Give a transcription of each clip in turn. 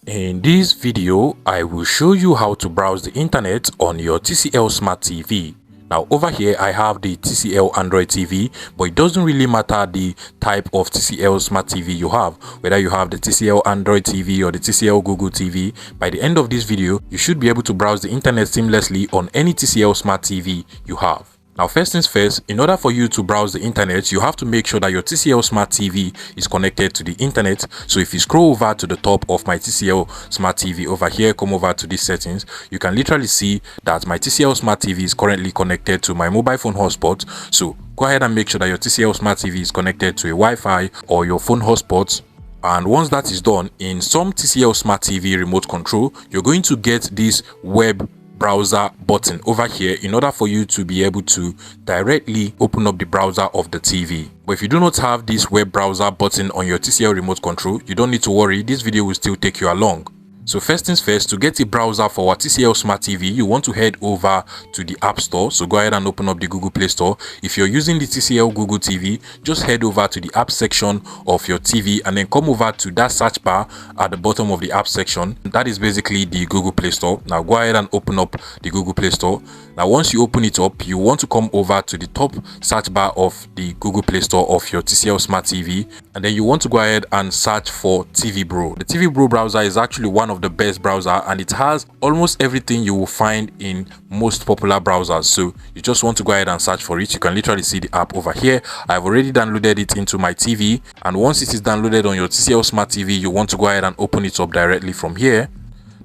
In this video, I will show you how to browse the internet on your TCL Smart TV. Now over here I have the TCL Android TV, but it doesn't really matter the type of TCL Smart TV you have, whether you have the TCL Android TV or the TCL Google TV. By the end of this video, you should be able to browse the internet seamlessly on any TCL Smart TV you have. Now first things first, in order for you to browse the internet, you have to make sure that your TCL Smart TV is connected to the internet. So if you scroll over to the top of my TCL Smart TV over here, come over to these settings, you can literally see that my TCL Smart TV is currently connected to my mobile phone hotspot. So go ahead and make sure that your TCL Smart TV is connected to a Wi-Fi or your phone hotspot. And once that is done, in some TCL Smart TV remote control, you're going to get this web browser button over here in order for you to be able to directly open up the browser of the TV. But if you do not have this web browser button on your TCL remote control, you don't need to worry, this video will still take you along. So first things first, to get a browser for our TCL Smart TV, you want to head over to the App Store. So go ahead and open up the Google Play Store. If you're using the TCL Google TV, just head over to the app section of your TV and then come over to that search bar at the bottom of the app section. That is basically the Google Play Store. Now go ahead and open up the Google Play Store. Now once you open it up, you want to come over to the top search bar of the Google Play Store of your TCL Smart TV, and then you want to go ahead and search for TV Bro. The TV Bro browser is actually one of the best browser, and it has almost everything you will find in most popular browsers. So you just want to go ahead and search for it. You can literally see the app over here. I've already downloaded it into my TV, and once it is downloaded on your TCL Smart TV, you want to go ahead and open it up directly from here.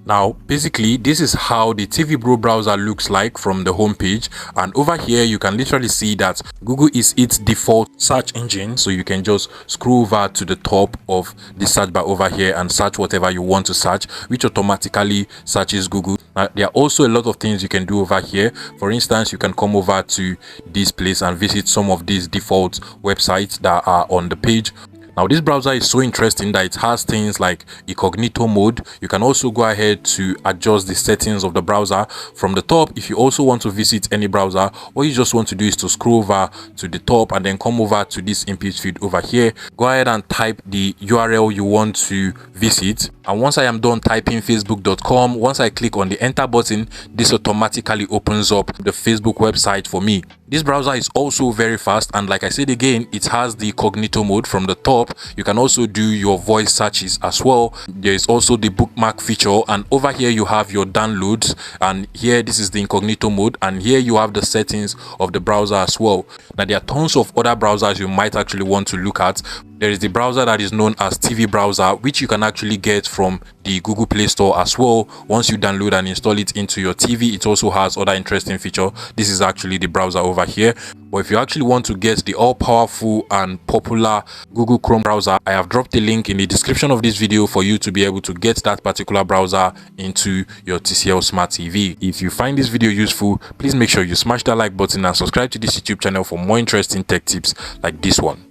Now basically this is how the TV Bro browser looks like from the home page, and over here you can literally see that Google is its default search engine. So you can just scroll over to the top of the search bar over here and search whatever you want to search, which automatically searches Google. There are also a lot of things you can do over here. For instance, you can come over to this place and visit some of these default websites that are on the page. Now this browser is so interesting that it has things like incognito mode. You can also go ahead to adjust the settings of the browser from the top. If you also want to visit any browser, all you just want to do is to scroll over to the top and then come over to this input field over here. Go ahead and type the URL you want to visit, and once I am done typing facebook.com, once I click on the enter button, this automatically opens up the Facebook website for me. This browser is also very fast, and like I said again, it has the incognito mode from the top. You can also do your voice searches as well. There is also the bookmark feature, and over here you have your downloads, and here this is the incognito mode, and here you have the settings of the browser as well. Now there are tons of other browsers you might actually want to look at. There is the browser that is known as TV browser, which you can actually get from the Google Play Store as well. Once you download and install it into your TV, it also has other interesting features. This is actually the browser over here. But if you actually want to get the all-powerful and popular Google Chrome browser, I have dropped a link in the description of this video for you to be able to get that particular browser into your TCL Smart TV. If you find this video useful, please make sure you smash that like button and subscribe to this YouTube channel for more interesting tech tips like this one.